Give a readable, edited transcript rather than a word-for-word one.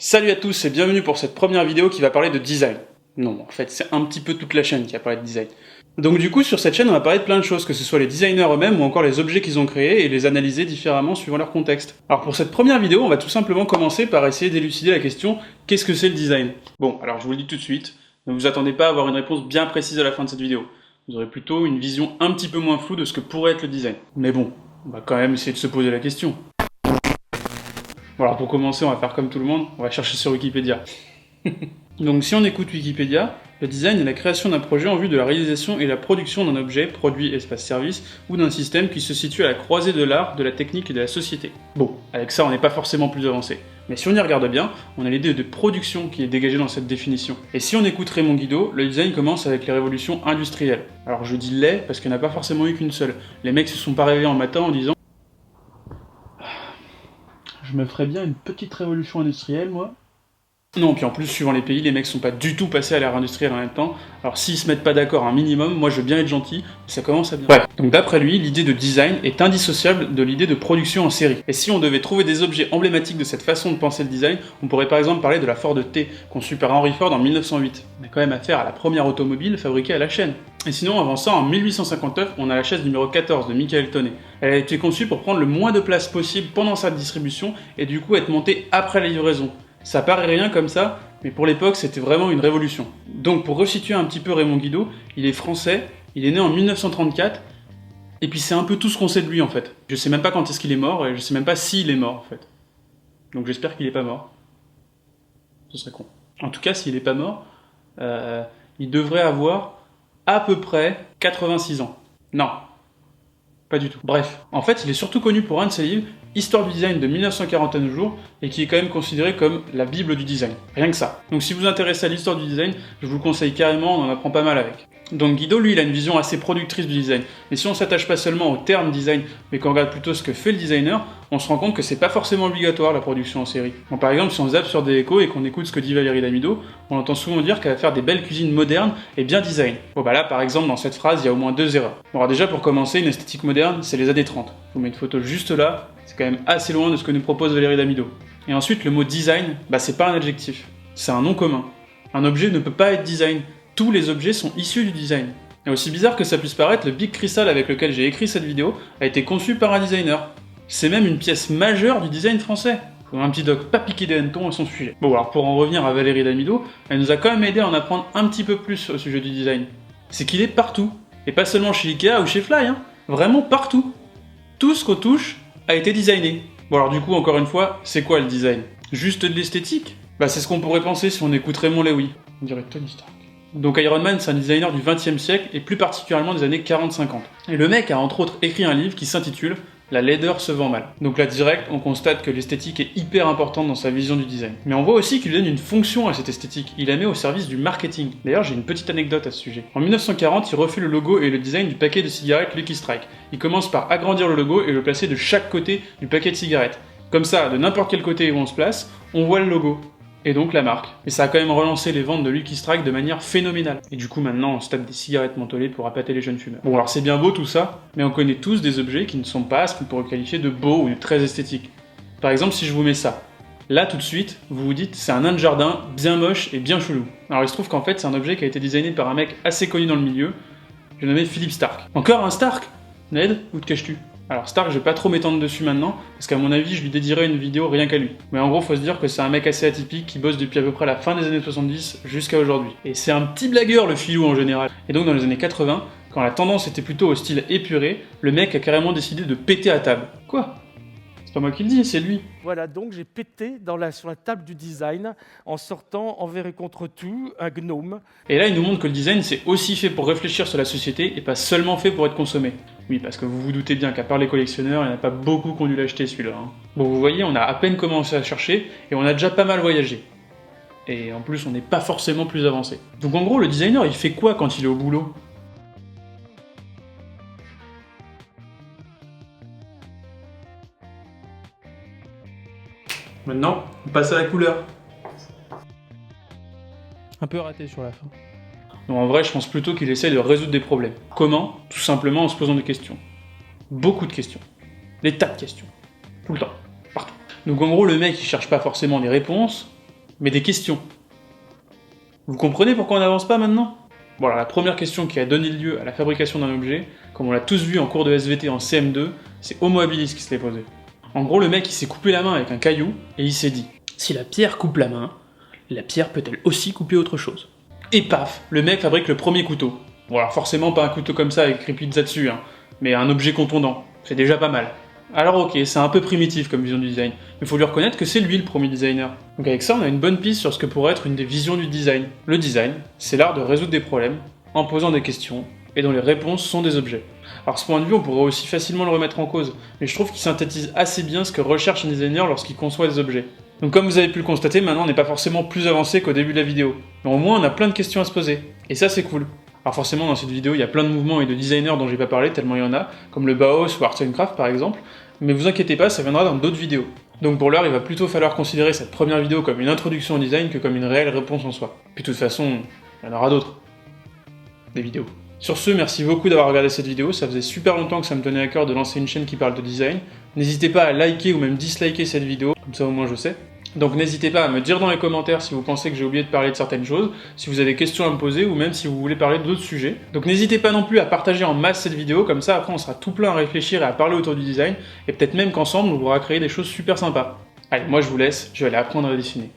Salut à tous et bienvenue pour cette première vidéo qui va parler de design. Non, en fait, c'est un petit peu toute la chaîne qui va parler de design. Donc du coup, sur cette chaîne, on va parler de plein de choses, que ce soit les designers eux-mêmes ou encore les objets qu'ils ont créés et les analyser différemment suivant leur contexte. Alors pour cette première vidéo, on va tout simplement commencer par essayer d'élucider la question « Qu'est-ce que c'est le design ?» Bon, alors je vous le dis tout de suite, ne vous attendez pas à avoir une réponse bien précise à la fin de cette vidéo. Vous aurez plutôt une vision un petit peu moins floue de ce que pourrait être le design. Mais bon, on va quand même essayer de se poser la question. Bon alors pour commencer, on va faire comme tout le monde, on va chercher sur Wikipédia. Donc si on écoute Wikipédia, le design est la création d'un projet en vue de la réalisation et la production d'un objet, produit, espace, service, ou d'un système qui se situe à la croisée de l'art, de la technique et de la société. Bon, avec ça on n'est pas forcément plus avancé. Mais si on y regarde bien, on a l'idée de production qui est dégagée dans cette définition. Et si on écoute Raymond Guido, le design commence avec les révolutions industrielles. Alors je dis les parce qu'il n'y en a pas forcément eu qu'une seule. Les mecs se sont pas réveillés en matin en disant je me ferais bien une petite révolution industrielle, moi. Non, puis en plus, suivant les pays, les mecs sont pas du tout passés à l'ère industrielle en même temps. Alors s'ils se mettent pas d'accord un minimum, moi je veux bien être gentil, mais ça commence à bien. Ouais. Donc d'après lui, l'idée de design est indissociable de l'idée de production en série. Et si on devait trouver des objets emblématiques de cette façon de penser le design, on pourrait par exemple parler de la Ford T, conçue par Henry Ford en 1908. On a quand même affaire à la première automobile fabriquée à la chaîne. Et sinon, avant ça, en 1859, on a la chaise numéro 14 de Michael Tonnet. Elle a été conçue pour prendre le moins de place possible pendant sa distribution et du coup être montée après la livraison. Ça paraît rien comme ça, mais pour l'époque, c'était vraiment une révolution. Donc pour resituer un petit peu Raymond Guido, il est français, il est né en 1934, et puis c'est un peu tout ce qu'on sait de lui en fait. Je sais même pas quand est-ce qu'il est mort, et je sais même pas s'il est mort en fait. Donc j'espère qu'il est pas mort. Ce serait con. En tout cas, s'il est pas mort, il devrait avoir à peu près 86 ans. Non, pas du tout. Bref, en fait, il est surtout connu pour un de ses livres, Histoire du design de 1940 à nos jours, et qui est quand même considéré comme la bible du design. Rien que ça. Donc si vous vous intéressez à l'histoire du design, je vous le conseille carrément, on en apprend pas mal avec. Donc Guido, lui, il a une vision assez productrice du design. Mais si on s'attache pas seulement au terme design, mais qu'on regarde plutôt ce que fait le designer, on se rend compte que c'est pas forcément obligatoire la production en série. Bon, par exemple, si on zappe sur des échos et qu'on écoute ce que dit Valérie Damido, on entend souvent dire qu'elle va faire des belles cuisines modernes et bien design. Bon bah là, par exemple, dans cette phrase, il y a au moins deux erreurs. Bon alors déjà, pour commencer, une esthétique moderne, c'est les années 30. Je vous mets une photo juste là, c'est quand même assez loin de ce que nous propose Valérie Damido. Et ensuite, le mot design, bah c'est pas un adjectif, c'est un nom commun. Un objet ne peut pas être design. Tous les objets sont issus du design. Et aussi bizarre que ça puisse paraître, le Big Crystal avec lequel j'ai écrit cette vidéo a été conçu par un designer. C'est même une pièce majeure du design français. Faut un petit doc pas piquer des hannetons à son sujet. Bon alors pour en revenir à Valérie Damido, elle nous a quand même aidé à en apprendre un petit peu plus au sujet du design. C'est qu'il est partout. Et pas seulement chez Ikea ou chez Fly, hein. Vraiment partout. Tout ce qu'on touche a été designé. Bon alors du coup, encore une fois, c'est quoi le design? Juste de l'esthétique? Bah c'est ce qu'on pourrait penser si on écoute Raymond Lewy. On dirait Tony Stark. Donc Iron Man, c'est un designer du XXe siècle, et plus particulièrement des années 40-50. Et le mec a entre autres écrit un livre qui s'intitule « La laideur se vend mal ». Donc là, direct, on constate que l'esthétique est hyper importante dans sa vision du design. Mais on voit aussi qu'il lui donne une fonction à cette esthétique, il la met au service du marketing. D'ailleurs, j'ai une petite anecdote à ce sujet. En 1940, il refait le logo et le design du paquet de cigarettes Lucky Strike. Il commence par agrandir le logo et le placer de chaque côté du paquet de cigarettes. Comme ça, de n'importe quel côté où on se place, on voit le logo. Et donc la marque. Et ça a quand même relancé les ventes de Lucky Strike de manière phénoménale. Et du coup maintenant on se tape des cigarettes mentholées pour appâter les jeunes fumeurs. Bon alors c'est bien beau tout ça, mais on connaît tous des objets qui ne sont pas ce qu'on pourrait qualifier de beaux ou de très esthétiques. Par exemple si je vous mets ça, là tout de suite, vous vous dites c'est un nain de jardin bien moche et bien chelou. Alors il se trouve qu'en fait c'est un objet qui a été designé par un mec assez connu dans le milieu, j'ai nommé Philippe Stark. Encore un Stark? Ned, où te caches-tu? Alors Stark, je vais pas trop m'étendre dessus maintenant, parce qu'à mon avis, je lui dédierai une vidéo rien qu'à lui. Mais en gros, faut se dire que c'est un mec assez atypique qui bosse depuis à peu près la fin des années 70 jusqu'à aujourd'hui. Et c'est un petit blagueur, le filou en général. Et donc dans les années 80, quand la tendance était plutôt au style épuré, le mec a carrément décidé de péter à table. Quoi? C'est pas moi qui le dis, c'est lui. Voilà, donc j'ai pété sur la table du design en sortant envers et contre tout un gnome. Et là, il nous montre que le design, c'est aussi fait pour réfléchir sur la société et pas seulement fait pour être consommé. Oui, parce que vous vous doutez bien qu'à part les collectionneurs, il n'y en a pas beaucoup qui ont dû l'acheter celui-là. Hein. Bon, vous voyez, on a à peine commencé à chercher et on a déjà pas mal voyagé. Et en plus, on n'est pas forcément plus avancé. Donc en gros, le designer, il fait quoi quand il est au boulot? Maintenant, on passe à la couleur. Un peu raté sur la fin. Donc en vrai, je pense plutôt qu'il essaie de résoudre des problèmes. Comment? Tout simplement en se posant des questions. Beaucoup de questions. Des tas de questions. Tout le temps. Partout. Donc en gros, le mec, il cherche pas forcément des réponses, mais des questions. Vous comprenez pourquoi on n'avance pas maintenant? Bon alors la première question qui a donné lieu à la fabrication d'un objet, comme on l'a tous vu en cours de SVT en CM2, c'est Homo habilis qui se l'est posé. En gros le mec il s'est coupé la main avec un caillou, et il s'est dit, si la pierre coupe la main, la pierre peut-elle aussi couper autre chose? Et paf, le mec fabrique le premier couteau. Bon alors forcément pas un couteau comme ça avec écrit pizza dessus, hein, mais un objet contondant, c'est déjà pas mal. Alors ok, c'est un peu primitif comme vision du design, mais faut lui reconnaître que c'est lui le premier designer. Donc avec ça on a une bonne piste sur ce que pourrait être une des visions du design. Le design, c'est l'art de résoudre des problèmes, en posant des questions, et dont les réponses sont des objets. Alors ce point de vue on pourrait aussi facilement le remettre en cause, mais je trouve qu'il synthétise assez bien ce que recherche un designer lorsqu'il conçoit des objets. Donc comme vous avez pu le constater, maintenant on n'est pas forcément plus avancé qu'au début de la vidéo, mais au moins on a plein de questions à se poser, et ça c'est cool. Alors forcément dans cette vidéo il y a plein de mouvements et de designers dont j'ai pas parlé tellement il y en a, comme le Bauhaus ou Arts & Craft par exemple, mais vous inquiétez pas, ça viendra dans d'autres vidéos. Donc pour l'heure il va plutôt falloir considérer cette première vidéo comme une introduction au design que comme une réelle réponse en soi. Puis de toute façon, il y en aura d'autres. Des vidéos. Sur ce, merci beaucoup d'avoir regardé cette vidéo, ça faisait super longtemps que ça me tenait à cœur de lancer une chaîne qui parle de design. N'hésitez pas à liker ou même disliker cette vidéo, comme ça au moins je sais. Donc n'hésitez pas à me dire dans les commentaires si vous pensez que j'ai oublié de parler de certaines choses, si vous avez des questions à me poser ou même si vous voulez parler d'autres sujets. Donc n'hésitez pas non plus à partager en masse cette vidéo, comme ça après on sera tout plein à réfléchir et à parler autour du design, et peut-être même qu'ensemble on pourra créer des choses super sympas. Allez, moi je vous laisse, je vais aller apprendre à dessiner.